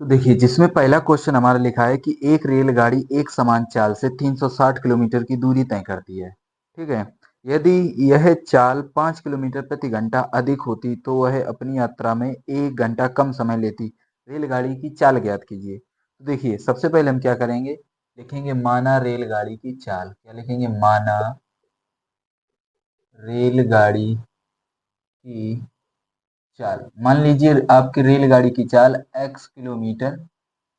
तो देखिए, जिसमें पहला क्वेश्चन हमारा लिखा है कि एक रेलगाड़ी एक समान चाल से 360 किलोमीटर की दूरी तय करती है। ठीक है। यदि यह चाल 5 किलोमीटर प्रति घंटा अधिक होती तो वह अपनी यात्रा में 1 घंटा कम समय लेती। रेलगाड़ी की चाल ज्ञात कीजिए। तो देखिए, सबसे पहले हम क्या करेंगे, लिखेंगे माना रेलगाड़ी की चाल। क्या लिखेंगे? माना रेलगाड़ी की चाल। मान लीजिए आपकी रेलगाड़ी की चाल x किलोमीटर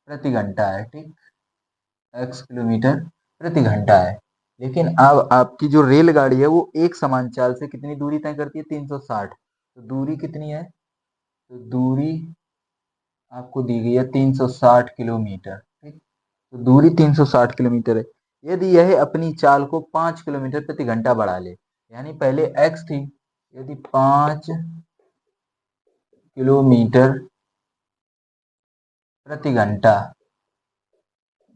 प्रति घंटा है। ठीक, x किलोमीटर प्रति घंटा है। लेकिन अब आपकी जो रेलगाड़ी है वो एक समान चाल से कितनी दूरी तय करती है? 360। तो दूरी कितनी है? तो दूरी आपको दी गई है 360 किलोमीटर। ठीक, तो दूरी 360 किलोमीटर है। यदि यह अपनी चाल को 5 किलोमीटर प्रति घंटा बढ़ा ले, यानी पहले x थी, यदि 5 किलोमीटर प्रति घंटा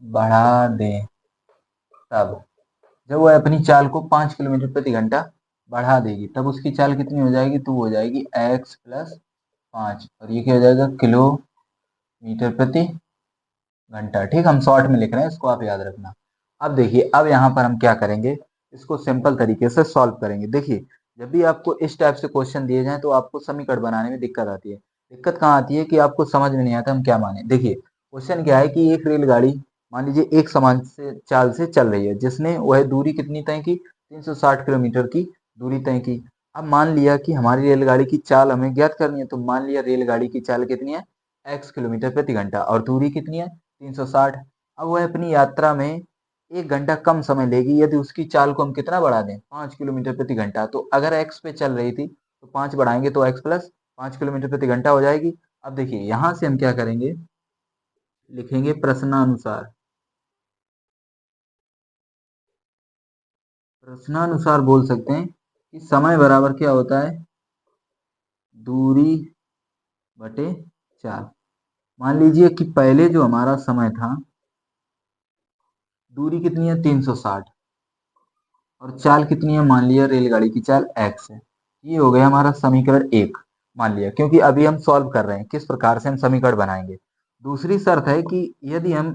बढ़ा दें, तब जब वह अपनी चाल को 5 किलोमीटर प्रति घंटा बढ़ा देगी तब उसकी चाल कितनी हो जाएगी? तो वो हो जाएगी x प्लस 5, और ये क्या हो जाएगा? किलोमीटर प्रति घंटा। ठीक, हम शॉर्ट में लिख रहे हैं, इसको आप याद रखना। अब देखिए, अब यहाँ पर हम क्या करेंगे, इसको सिंपल तरीके से सॉल्व करेंगे। देखिए, जब भी आपको इस टाइप से क्वेश्चन दिए जाएं तो आपको समीकरण बनाने में दिक्कत आती है। दिक्कत कहाँ आती है कि आपको समझ में नहीं आता हम क्या माने। देखिए, क्वेश्चन क्या है कि एक रेलगाड़ी मान लीजिए एक समान से चाल से चल रही है, जिसने वह दूरी कितनी तय की? 360 किलोमीटर की दूरी तय की। अब मान लिया कि हमारी रेलगाड़ी की चाल हमें ज्ञात करनी है, तो मान लिया रेलगाड़ी की चाल कितनी है? x किलोमीटर प्रति घंटा, और दूरी कितनी है? 360। अब वह अपनी यात्रा में 1 घंटा कम समय लेगी यदि उसकी चाल को हम कितना बढ़ा दें? 5 किलोमीटर प्रति घंटा। तो अगर एक्स पे चल रही थी तो 5 बढ़ाएंगे तो एक्स प्लस 5 किलोमीटर प्रति घंटा हो जाएगी। अब देखिए, यहां से हम क्या करेंगे, लिखेंगे प्रश्नानुसार। प्रश्नानुसार बोल सकते हैं कि समय बराबर क्या होता है? दूरी बटे चाल। मान लीजिए कि पहले जो हमारा समय था, दूरी कितनी है? 360, और चाल कितनी है? मान लिया रेलगाड़ी की चाल x है। ये हो गया हमारा समीकरण एक, मान लिया, क्योंकि अभी हम सॉल्व कर रहे हैं किस प्रकार से हम समीकरण बनाएंगे। दूसरी शर्त है कि यदि हम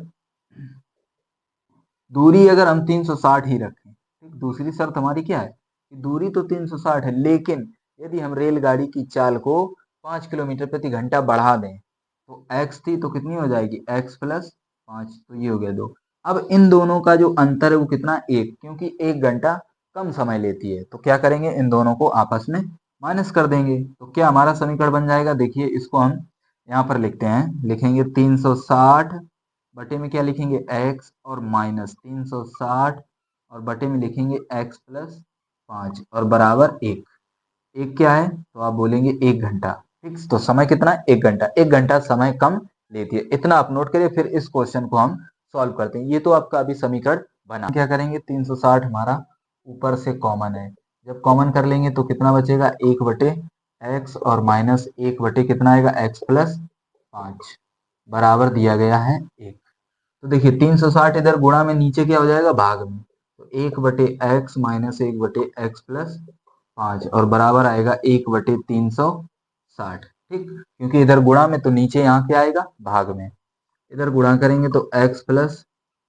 दूरी अगर हम 360 ही रखें, ठीक, दूसरी शर्त हमारी क्या है कि दूरी तो 360 है, लेकिन यदि हम रेलगाड़ी की चाल को 5 किलोमीटर प्रति घंटा बढ़ा दें, तो x थी तो कितनी हो जाएगी? x प्लस 5, तो ये हो गया 2। अब इन दोनों का जो अंतर है वो कितना? 1, क्योंकि 1 घंटा कम समय लेती है। तो क्या करेंगे, इन दोनों को आपस में माइनस कर देंगे, तो क्या हमारा समीकरण बन जाएगा? देखिए, इसको हम यहाँ पर लिखते हैं, लिखेंगे 360 बटे में क्या लिखेंगे? x, और माइनस 360, और बटे में लिखेंगे x प्लस 5, और बराबर 1। एक क्या है? तो आप बोलेंगे 1 घंटा। ठीक, तो समय कितना? 1 घंटा। 1 घंटा समय कम लेती है, इतना आप नोट करिए। फिर इस क्वेश्चन को हम सॉल्व करते हैं। ये तो आपका अभी समीकरण बना। क्या करेंगे, 360 हमारा ऊपर से कॉमन है, जब कॉमन कर लेंगे तो कितना बचेगा? 1 बटे x, और माइनस 1 बटे कितना आएगा? x प्लस 5, बराबर दिया गया है 1। तो देखिए, 360 इधर गुणा में, नीचे क्या हो जाएगा? भाग में। तो 1 बटे x माइनस 1 बटे x प्लस 5, और बराबर आएगा 1 बटे 360। ठीक, क्योंकि इधर गुणा में तो नीचे यहाँ क्या आएगा? भाग में। इधर गुणा करेंगे तो x प्लस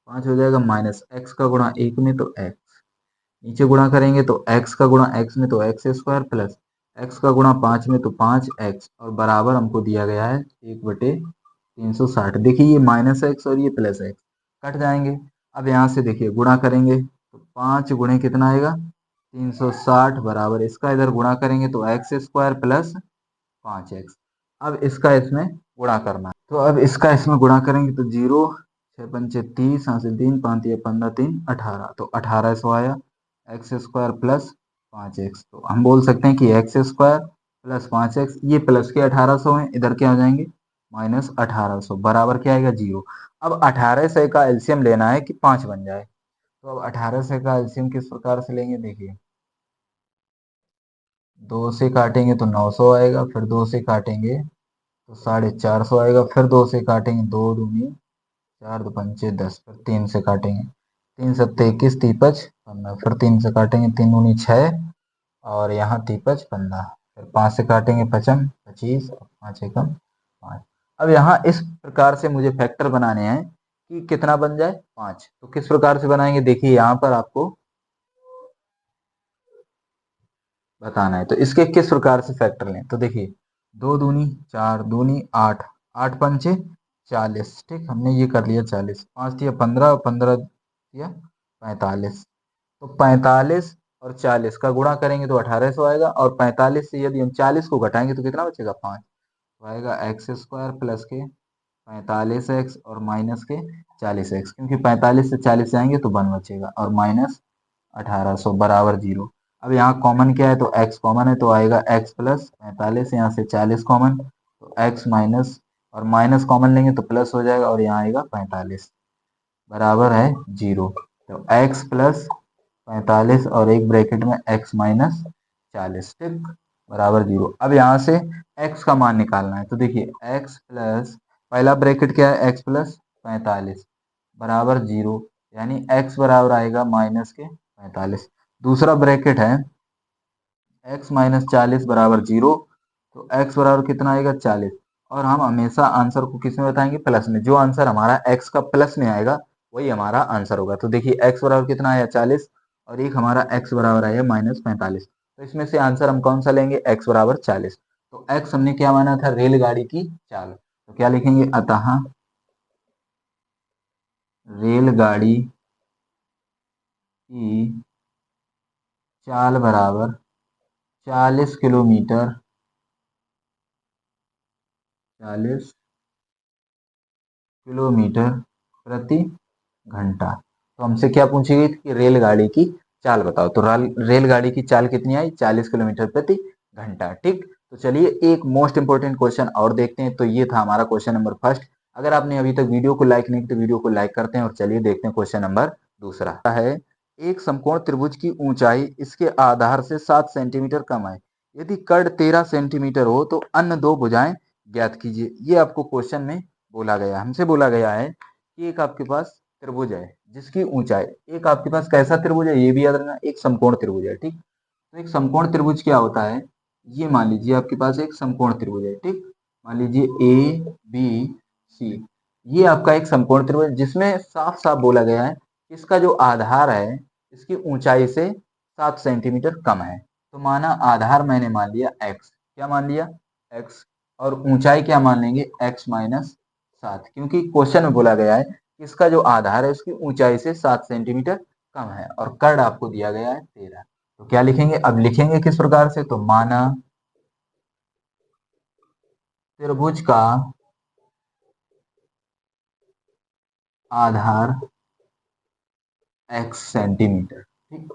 5 हो जाएगा, माइनस x का गुणा 1 में तो x, नीचे गुणा करेंगे तो x का गुणा x में तो x स्क्वायर, प्लस x का गुणा 5 में तो 5x, और बराबर हमको दिया गया है 1 बटे 360। देखिए, ये माइनस एक्स और ये प्लस एक्स कट जाएंगे। अब यहाँ से देखिए गुणा करेंगे तो 5 गुणे कितना आएगा? 360, बराबर इसका इधर गुणा करेंगे तो एक्स स्क्वायर प्लस 5x। अब इसका इसमें गुणा करना है, तो अब इसका इसमें गुणा करेंगे तो 0, 6 पंचे 30, 3 5 15 3 18, तो 1800 आया। एक्स स्क्वायर प्लस 5x, तो हम बोल सकते हैं कि एक्स स्क्वायर प्लस 5x, ये प्लस के 1800 है, इधर क्या हो जाएंगे? माइनस 1800, बराबर क्या आएगा? 0। अब 1800 का एलसीएम लेना है कि 5 बन जाए। तो अब 1800 का एलसीएम किस प्रकार से लेंगे, देखिए, 2 से काटेंगे तो 900 आएगा, फिर 2 से काटेंगे तो 450 आएगा, फिर 2 से काटेंगे, 2 दूनी 4, 2 पंचे 10, फिर 3 से काटेंगे, 3 सत्ते 21, तीपच 15, फिर 3 से काटेंगे, 3 दूनी 6, और यहाँ तीपच 15, फिर 5 से काटेंगे, पचम 25, और 5 एकम 5। अब यहाँ इस प्रकार से मुझे फैक्टर बनाने हैं कि कितना बन जाए 5। तो किस प्रकार से बनाएंगे, देखिए यहाँ पर आपको बताना है। तो इसके किस प्रकार से फैक्टर लें, तो देखिए 2 दूनी 4, दूनी 8, 8 पंचे 40, ठीक, हमने ये कर लिया 40, 5 दिया 15, 15 दिया 45। तो 45 और 40 का गुणा करेंगे तो 1800 आएगा, और 45 से यदि हम 40 को घटाएंगे तो कितना बचेगा 5। तो आएगा एक्स स्क्वायर प्लस के 45x और माइनस के 40x, क्योंकि 45 से 40 जाएंगे तो 1 बचेगा, और माइनस 1800 बराबर 0। अब यहाँ कॉमन क्या है, तो x कॉमन है, तो आएगा x प्लस 45, यहाँ से 40 कॉमन, तो x माइनस, और माइनस कॉमन लेंगे तो प्लस हो जाएगा, और यहाँ आएगा 45 बराबर है 0। तो x प्लस 45 और एक ब्रैकेट में x माइनस 40, ठीक, बराबर 0। अब यहाँ से x का मान निकालना है, तो देखिए x प्लस, पहला ब्रैकेट क्या है, x प्लस 45 बराबर 0, यानी x बराबर आएगा माइनस के 45। दूसरा ब्रैकेट है x माइनस 40 बराबर 0, तो x बराबर कितना आएगा 40, और हम हमेशा आंसर को किस में बताएंगे, प्लस में। जो आंसर हमारा x का प्लस में आएगा वही हमारा आंसर होगा। तो देखिए x बराबर कितना आया 40, और एक हमारा x बराबर आया माइनस 45। तो इसमें से आंसर हम कौन सा लेंगे, x बराबर 40। तो x हमने क्या माना था, रेलगाड़ी की चाल, तो क्या लिखेंगे, अतः रेलगाड़ी की चाल बराबर 40 किलोमीटर 40 किलोमीटर प्रति घंटा। तो हमसे क्या पूछी गई थी कि रेलगाड़ी की चाल बताओ, तो रेलगाड़ी की चाल कितनी आई, 40 किलोमीटर प्रति घंटा, ठीक। तो चलिए एक मोस्ट इंपोर्टेंट क्वेश्चन और देखते हैं। तो ये था हमारा क्वेश्चन नंबर फर्स्ट। अगर आपने अभी तक वीडियो को लाइक नहीं किया तो वीडियो को लाइक करते हैं, और चलिए देखते हैं क्वेश्चन नंबर दूसरा है। एक समकोण त्रिभुज की ऊंचाई इसके आधार से 7 सेंटीमीटर कम है। यदि कर्ण 13 सेंटीमीटर हो तो अन्य दो भुजाएं ज्ञात कीजिए। ये आपको क्वेश्चन में बोला गया, हमसे बोला गया है कि एक आपके पास त्रिभुज है जिसकी ऊंचाई, एक आपके पास कैसा त्रिभुज है, ये भी याद रखना, एक समकोण त्रिभुज है, ठीक। तो एक समकोण त्रिभुज क्या होता है, ये मान लीजिए आपके पास एक समकोण त्रिभुज है, ठीक। मान लीजिए ए बी सी, ये आपका एक समकोण त्रिभुज जिसमें साफ साफ बोला गया है इसका जो आधार है इसकी ऊंचाई से 7 सेंटीमीटर कम है। तो माना आधार मैंने मान लिया x, क्या मान लिया x, और ऊंचाई क्या मान लेंगे x माइनस 7, क्योंकि क्वेश्चन में बोला गया है कि इसका जो आधार है उसकी ऊंचाई से 7 सेंटीमीटर कम है, और कर्ण आपको दिया गया है 13। तो क्या लिखेंगे, अब लिखेंगे किस प्रकार से, तो माना त्रिभुज का आधार x सेंटीमीटर, ठीक,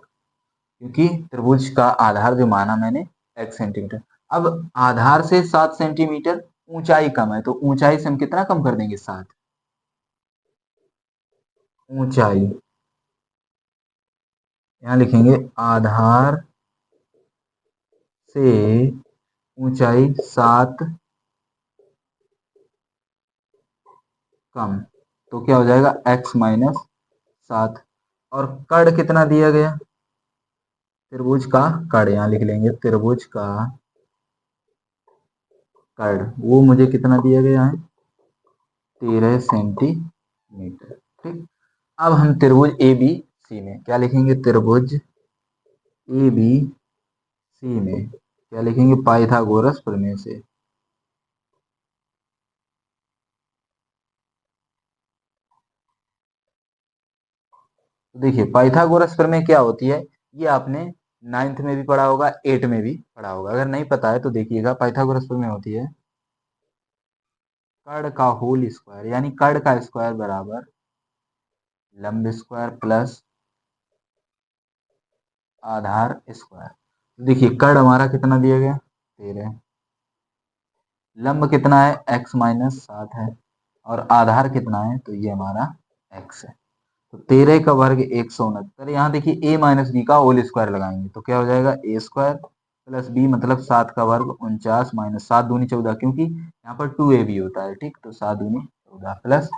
क्योंकि त्रिभुज का आधार जो माना मैंने x सेंटीमीटर। अब आधार से 7 सेंटीमीटर ऊंचाई कम है, तो ऊंचाई से हम कितना कम कर देंगे, 7, ऊंचाई, यहाँ लिखेंगे आधार से ऊंचाई 7 कम, तो क्या हो जाएगा x माइनस 7। और कर्ण कितना दिया गया, त्रिभुज का कर्ण, यहाँ लिख लेंगे त्रिभुज का कर्ण, वो मुझे कितना दिया गया है 13 सेंटीमीटर, ठीक। अब हम त्रिभुज ए बी सी में क्या लिखेंगे, त्रिभुज ए बी सी में क्या लिखेंगे, पाइथागोरस प्रमेय से। तो देखिए पाइथागोरस प्रमेय क्या होती है, ये आपने 9th में भी पढ़ा होगा, 8 में भी पढ़ा होगा। अगर नहीं पता है तो देखिएगा, पाइथागोरस प्रमेय होती है कर्ण का होल स्क्वायर, यानी कर्ण का स्क्वायर बराबर लंब स्क्वायर प्लस आधार स्क्वायर। तो देखिए कर्ण हमारा कितना दिया गया 13, लंब कितना है x माइनस 7 है, और आधार कितना है, तो ये हमारा x है। तो 13 का वर्ग 169, यहाँ देखिए a माइनस बी का होल स्क्वायर लगाएंगे तो क्या हो जाएगा ए स्क्वायर प्लस बी, मतलब 7 का वर्ग 49 माइनस 7 दूनी 14, क्योंकि यहाँ पर 2a भी होता है, ठीक। तो 7 दूनी 14 प्लस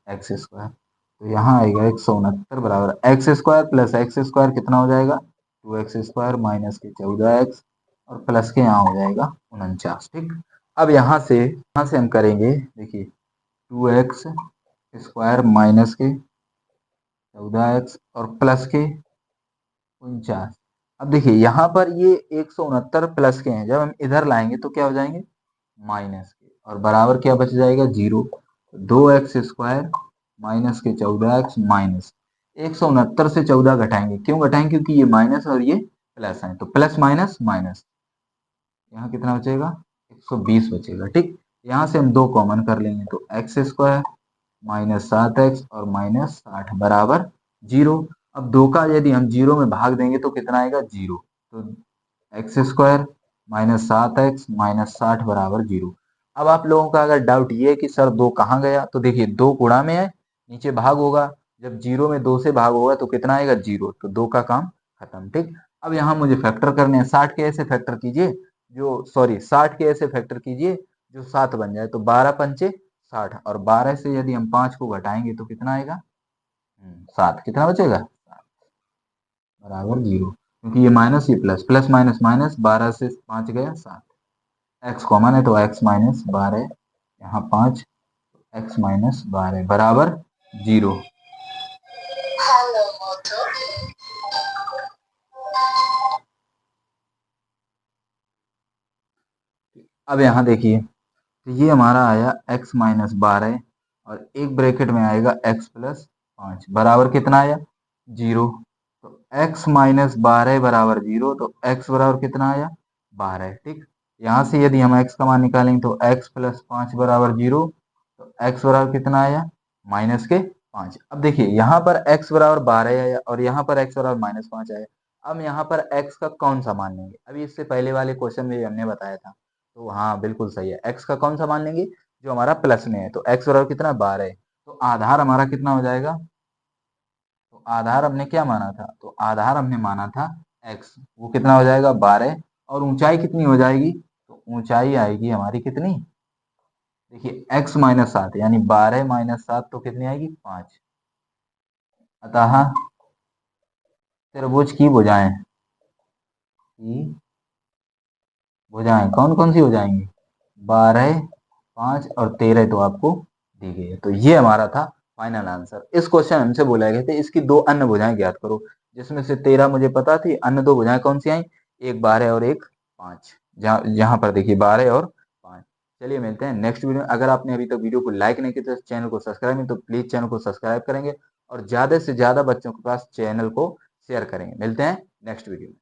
एक्स स्क्वायर, तो यहाँ आएगा 169 बराबर x square plus x square कितना हो जाएगा 2x स्क्वायर माइनस के 14x, और प्लस के यहाँ हो जाएगा 49, ठीक। अब यहाँ से हम करेंगे, देखिए 2x स्क्वायर माइनस के 14x और प्लस के 49। अब देखिए यहाँ पर ये 169 प्लस के हैं, जब हम इधर लाएंगे तो क्या हो जाएंगे, माइनस के, और बराबर क्या बच जाएगा, 0। 2x स्क्वायर माइनस के 14x माइनस 169 से 14 घटाएंगे, क्यों घटाएंगे, क्योंकि ये माइनस और ये प्लस है, तो प्लस माइनस माइनस, यहाँ कितना बचेगा, 120 बचेगा। ठीक, यहाँ से हम 2 कॉमन कर लेंगे, तो एक्स स्क्वायर माइनस 7x और माइनस 60 बराबर 0। अब 2 का यदि हम 0 में भाग देंगे तो कितना आएगा, 0। तो x square minus 7x minus 60 बराबर 0। अब आप लोगों का अगर डाउट ये है कि सर 2 कहाँ गया, तो देखिए 2 गुणा में है, नीचे भाग होगा, जब 0 में 2 से भाग होगा तो कितना आएगा, 0, तो 2 का काम खत्म। ठीक, अब यहाँ मुझे फैक्टर करने हैं, 60 के ऐसे फैक्टर कीजिए जो, सॉरी 60 के ऐसे फैक्टर कीजिए जो 7 बन जाए, तो 12 पंचे 60, और 12 से यदि हम 5 को घटाएंगे तो कितना आएगा, 7, कितना बचेगा, बराबर 0, क्योंकि ये माइनस ये प्लस, प्लस माइनस माइनस, 12 से 5 गया 7, एक्स कॉमन है तो एक्स माइनस 12, यहाँ 5, एक्स माइनस 12 बराबर 0। अब यहाँ देखिए, तो ये हमारा आया x माइनस 12 और एक ब्रैकेट में आएगा x प्लस 5 बराबर कितना आया, 0। तो x माइनस 12 बराबर 0, तो x बराबर कितना आया, 12। ठीक, यहाँ से यदि हम x का मान निकालेंगे तो x प्लस 5 बराबर 0, तो x बराबर कितना आया, माइनस के 5। अब देखिए यहाँ पर x बराबर 12 आया और यहाँ पर x बराबर माइनस 5 आया। अब यहाँ पर x का कौन सा मान लेंगे, अभी इससे पहले वाले क्वेश्चन में हमने बताया था, तो हाँ बिल्कुल सही है, x का कौन सा मान लेंगे, जो हमारा प्लस में है, तो x बराबर कितना, 12 है, तो आधार हमारा कितना हो जाएगा, तो आधार हमने क्या माना था, तो आधार हमने माना था x, वो कितना हो जाएगा, 12, और ऊंचाई कितनी हो जाएगी, तो ऊंचाई आएगी हमारी कितनी, देखिए x माइनस 7 यानी 12 माइनस 7 तो कितनी आएगी, 5। अतः त्रिभुज की भुजाएं कौन कौन सी हो जाएंगी, 12, 5 और 13 तो आपको दी गई है। तो ये हमारा था फाइनल आंसर। इस क्वेश्चन हमसे बोला गया था इसकी 2 अन्य भुजाएं ज्ञात करो, जिसमें से 13 मुझे पता थी, अन्य 2 भुजाएं कौन सी आई, एक 12 और एक 5, जहां पर देखिए 12 और 5। चलिए मिलते हैं नेक्स्ट वीडियो में। अगर आपने अभी तक वीडियो को लाइक नहीं किया तो चैनल को सब्सक्राइब नहीं, तो प्लीज चैनल को सब्सक्राइब करेंगे और ज्यादा से ज्यादा बच्चों के पास चैनल को शेयर करेंगे। मिलते हैं नेक्स्ट वीडियो में।